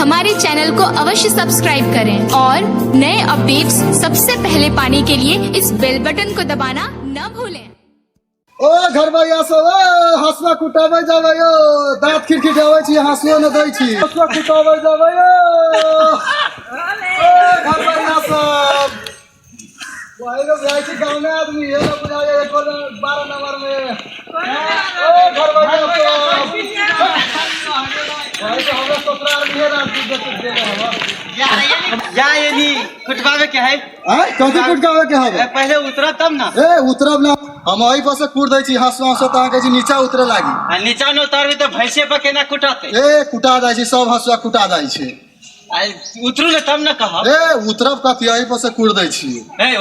हमारे चैनल को अवश्य सब्सक्राइब करें और नए अपडेट्स सबसे पहले पाने के लिए इस बेल बटन को दबाना न भूलें। ओ घर भैया सब हसुआ कुटावे जावे यो दांत खिरखिटावे छी हसुआ न दै छी हसुआ कुटावे जावे यो घर भैया सब वही लोग जाय छी गांव में आदमी ये लोग बुझाए 12 नंबर में ओ घर भैया सब वही तो हमरा ससुराल में रात दे हम या ये नी कुटवावे के है कथि कुटवावे के हवे पहले उतरा तब ना उतरब ना हम वही पर से कूट दै छी हसुआ से त के नीचा उतरे लागी नीचा न उतरबे तो भैंसे पर केना कुटाते कुटा जाय छी सब हसुआ कुटा जाय छी उतरू ले तब न कह उतरब कथि यही पर से कूट दै छी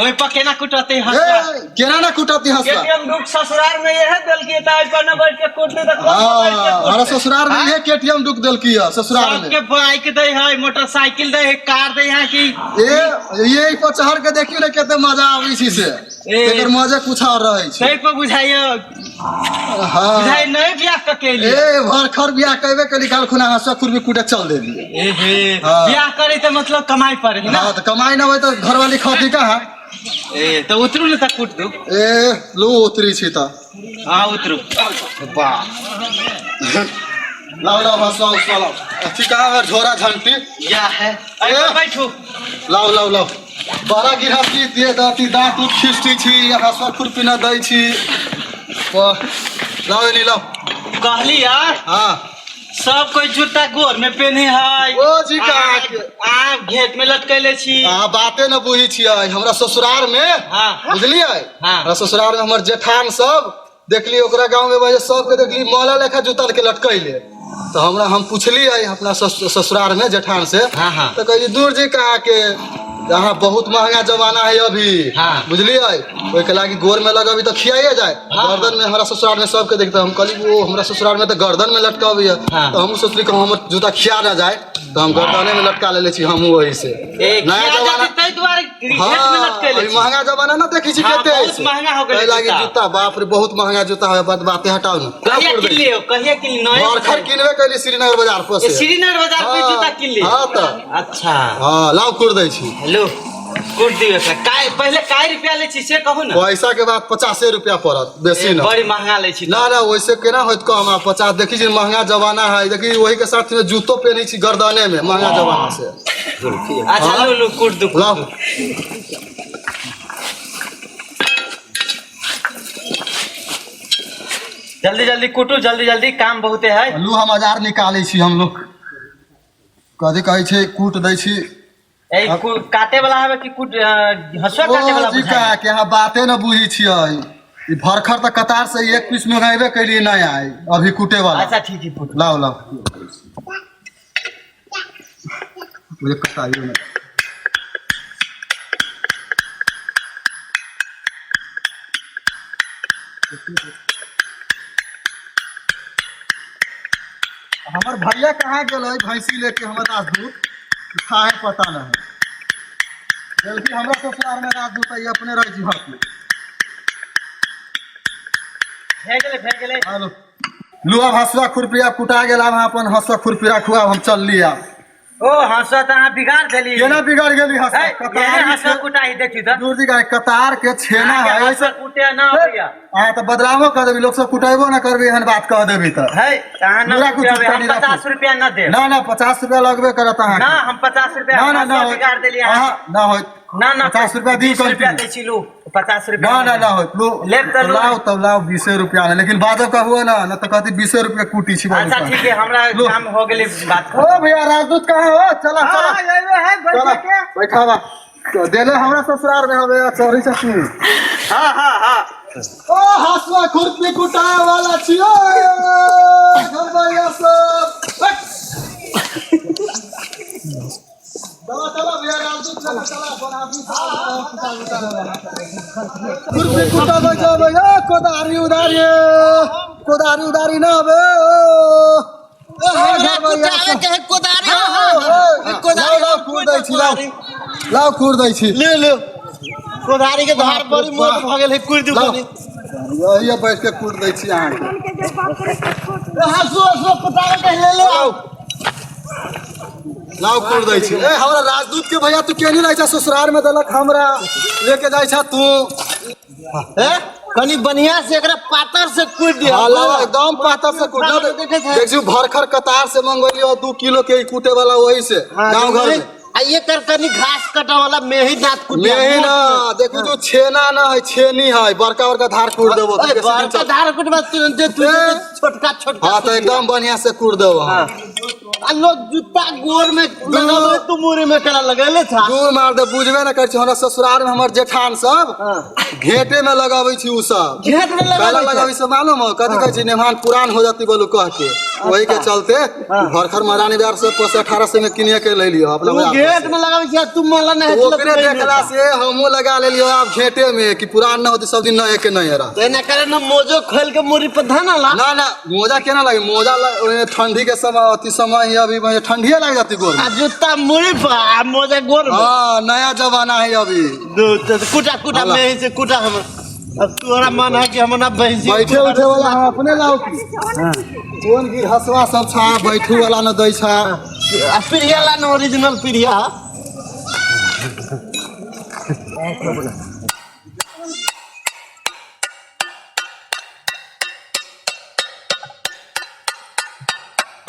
ओइ पर केना कुटाते हसुआ केना ना कुटाती हसुआ केटीएम दुख ससुराल में ये देल के ताई पर न बैठ के कुटते त हमारा ससुराल में ये केटीएम दुख देल की ससुराल में के बाइक दे है मोटरसाइकिल दे है कार दे है कि ये पर चढ़ के देखियो ने केते मजा आबै छी से एकर मजा कुछ और रहै छै सही पर बुझाइयो हां बुझाइ नहीं बियाह क के लिए भर खर बियाह कहबे कली काल खुना हसुआ खुरबी कुटे चल देली बियाह करे तो मतलब कमाई पर है ना हां तो कमाई न होय तो घर वाली खाती कहां तो उतरू न त कुट दू लो उतरी छी त हां उतरू वाह लाओ लाओ हसुआ उसवा लाओ अच्छी कहां है झोरा झंटी या है बैठो लाओ लाओ लाओ बड़ा गिरहती दे दाती दांत उठ खिस्टी छी हसुआ खुरपी न दै छी लाओ नी लाओ कहली यार हां सब कोई जूता गोर में पहने है ओ जी का आ घेट में लटकैले छी बाते न बुझी छी हमरा ससुराल में हां बुझलिए हमरा ससुराल में हमर जेठान सब देखली ओकरा गांव में वजह सब के देखली माला लेखा जूता के लटकैले तो हमरा हम पूछली अपना ससुराल में जेठान से तो कही दूर जी कहा के यहाँ बहुत महंगा जमाना है अभी बुझलिए ओई के लागी गोर में लगबी तो खियाइए जाए गर्दन में हमारा ससुराल में सबके देखते हम कहली वो हमरा ससुराल में तो गर्दन में लटकाबी है तो हम सोचली कि हम जूता खिया ना जाए तो हम गर्दने में लटका ले छी हम वही से नया जमाना तै द्वारे घेट में लटकैले महंगा जमाना ना देखी छी केते बहुत महंगा हो गेलै लागी जूता बाप रे बहुत महंगा जूता है बातें हटाओ ना कहिया किली नया बरखर किनबे कैली श्रीनगर बाजार पर से श्रीनगर बाजार पे जूता किनली हां त अच्छा हां लाओ कुर दै छी हेलो कुर दियो से काय पहले काय रुपया ले छी से कहू ना पैसा के बाद 50 रुपया पड़त बेसी ना बड़ी महंगा ले छी ना ना वैसे केना होत कम 50 देखी जी महंगा जमाना है देखी वही के साथ में जूतो पहनी छी गर्दने में महंगा जमाना से अच्छा लो कुर दो लाओ जल्दी जल्दी कुटू जल्दी जल्दी काम बहुते है लू हम हजार निकालै छी हम लोग कथि कहै छै कूट दै छी काटे वाला है कि कुट हसुआ काटे वाला जी का के यहाँ बाते न बुझी छियै ई भरखर त कतार से एक पीस मंगाइबे कैली नहीं आई अभी कुटे वाला अच्छा ठीक है लाओ लाओ मुझे कटाइयो ना हमार भैया कहाँ गेल भैंसी लेके हमारे पास दूध खाए पता नहीं जल्दी हमरा ससुराल में रात दूध अपने रह जी हाथ में भेगले हेलो लू अब हसुआ खुरपिया कुटा गेल अब अपन हसुआ खुरपिया खुआ हम चल लिया ओ हसुआ त अहाँ बिगाड़ देली केना बिगाड़ गेली हसुआ कतार हसुआ कुटाई देखी त दूर जी का कतार के छेना है हसुआ कुटे ना भैया तो बदलावो कर देबी लोग सब कुटाइबो ना करबी एहन बात कह देबी त है कहां ना कुटावे हम 50 रुपया न दे ना 50 रुपया लगबे करत अहाँ ना हम 50 रुपया ना बिगाड़ देली हां ना हो ना 50 रुपया दी 20 रुपया दे छी लो 50 रुपया ना हो लेब त लाओ तब लाओ 20 रुपया लेकिन बाजो कहबो ना न त कहती 20 रुपया कुटी छी अच्छा ठीक है हमरा काम हो गेली बात ओ भैया राजदूत कहां हो चला है बैठ के बैठावा तो देले हमरा ससुराल में हवे चोरी चटनी हां ओ हसुआ खुरपी कुटाए वाला छियो घर भैया सब चला भैया राजदूत चला बनाबी खुरपी कुटावे जावे कोदारी उदारी ना हवे कुटावे के कोदारी लाओ खुर दै छी लाओ खुर दै छी ले कोदारी के धार बड़ी मोट भ गेल है कुर दू कनी यही बैठ के कूट दै छी अहाँ के हसुआ कुटावे के ले आओ लाओ कुड़ दै छी। ए हमरा राजदूत के भैया तू केनी रहै छ ससुराल में देलक हमरा लेके जाइ छ तू। ए कनी बढ़िया से एकरा पातर से कूट दिया। हां लाओ एकदम पातर से कुड़ दे। देखियो भरखर कतार से मंगवलियो 2 किलो के कूटे वाला वही से गांव घर में। आ ये कर कनी घास कटा वाला मेही दांत कूट दिया। मेही ना देखो जो छेना ना है छेनी है बड़का बड़का धार कूट देबो। बड़का धार कूट में तू छोटका छोटका। हां तो एकदम बढ़िया से कूट देबो। हां आ लोग जूता गोर में लगावे तू मुरी में करा लगेले था। दूर मार दे बुझबे ना कर छी। हमरा ससुराल में हमर जेठान सब घेटे में लगाबै छी उ सब। घेट में लगाबै से मालूम हो कथि कहै छी नेमान पुरान हो जाती बोलू कह के वही के चलते भरखर महारानी बार से 1800 में किनिए के ले लियो अपना घेट में लगावे छी तू मला नहीं ओकरे देखला से हमहु लगा ले लियो अब घेटे में कि पुरान ना होती सब दिन नए के नए रह। तो ना करे ना मोजो खोल के मुरी पे धाना ला। ना ना मोजा केना लगे मोजा ठंडी के समय अति समय अभी ठंडिया लग जाती गोर में। जूता मुड़ी पर मोजा गोर में। हां नया जमाना है अभी। कुटा कुटा में से कुटा हम अब तोरा मन है कि हम ना भैंसी बैठे उठे वाला हम अपने लाओ की। हां कोन की हसवा सब छा बैठू वाला न दै छा। पिरिया ला न ओरिजिनल पिरिया।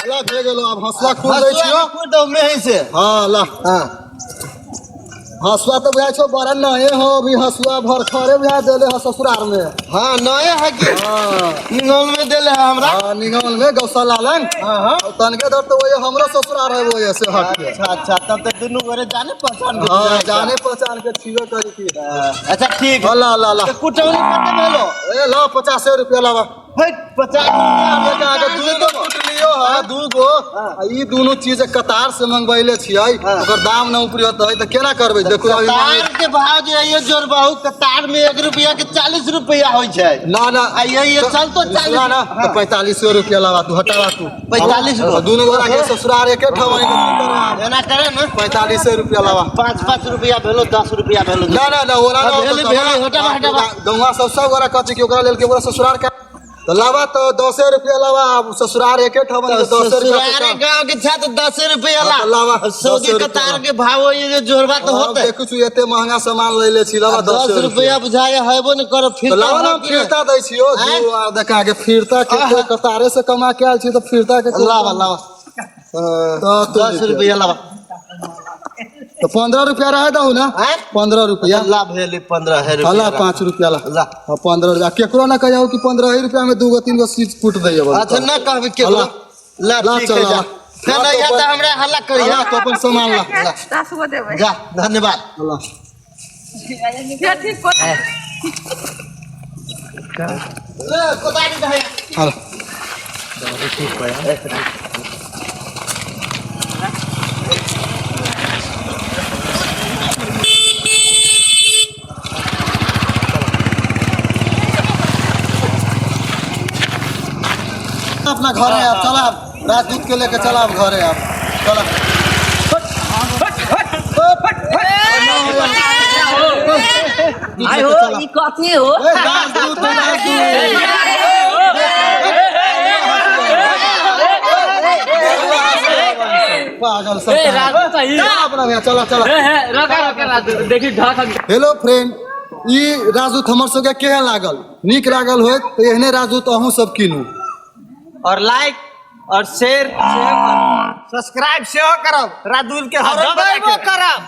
ला दे गेलो अब हसवा खुद दै छियो। खुद दो में से। हां ला हां हसुआ तो बुझाइ छो बड़ा नए हो अभी हसुआ भर खरे बुझा देले ह ससुराल में। हां नए है कि हां निगल में देले है हमरा। हां निगल में गौशाला लाइन। हां तनके दर तो वही हमरो ससुराल है वो ऐसे हट के। अच्छा तब तो दोनों घरे जाने पहचान के। हां जाने पहचान के छियो करी की। अच्छा ठीक ला ला ला कुटौनी कते भेलो। ए ला 50 रुपया लावा। 50 रुपया आगे दूगो कुट लियो है दूगो ई दोनों चीज कतार से मंगवाइले छियै ओकर दाम न ऊपरी होत है त केना करबै। देखो अभी कतार के भाव जे ये जोड़बाहु कतार में 1 रुपया के 40 रुपया होय छै। ना ना ये चल तो 40 ना तो 45 रुपया लावा तू हटावा तू 45 दोनों गोरा के ससुराल एके ठवाई के करवा एना करे न 45 रुपया लावा। 5 रुपया भेलो 10 रुपया भेलो। ना ना ना ओरा ना हटावा हटावा गौवा सब गोरा कथि के ओकरा लेल के बोरा ससुराल का तो लावा तो 10 रुपया लावा। अब ससुराल एके ठवाई 10 रुपया ससुराल गांव के छा तो 10 रुपया लावा। सौदी कतार के भाव ये जो जोड़बा तो होते। देखु छु एते महंगा सामान लैले छी लावा 10 रुपया बुझाए हेबो न करो फिर लावा ना फिरता दै छियो दू आ देखा के फिरता के कतारे से कमा के आल छी तो फिरता के लावा लावा तो 10 रुपया लावा। तो 15 रुपया रह दहु ना 15 रुपया ला भेले 15 है ला 5 रुपया ला ला 15 रुपया केकरो ना कहियो कि 15 रुपया में दूगो तीन गो सीट कूट दैयो। अच्छा ना कहबे केकरो ला ठीक है जा फिर नहीं या त हमरा हल्ला करिया तो अपन सामान ला 10 गो देबै। जा धन्यवाद। ला फिर ठीक को ले कोदारी दे हां अपना घरे आप चला राजदूत के लेके चला घरे आप चला। आइ हो ई कथी हो। राजदूत पागल सब अपना भैया चला चला। हेलो फ्रेंड ई राजदूत हमर सबके केहन लागल नीक लागल होय तो एहने राजदूत अहूँ सब कीनू और लाइक और शेयर सब्सक्राइब से करब राजदूत के दबाइबो करब।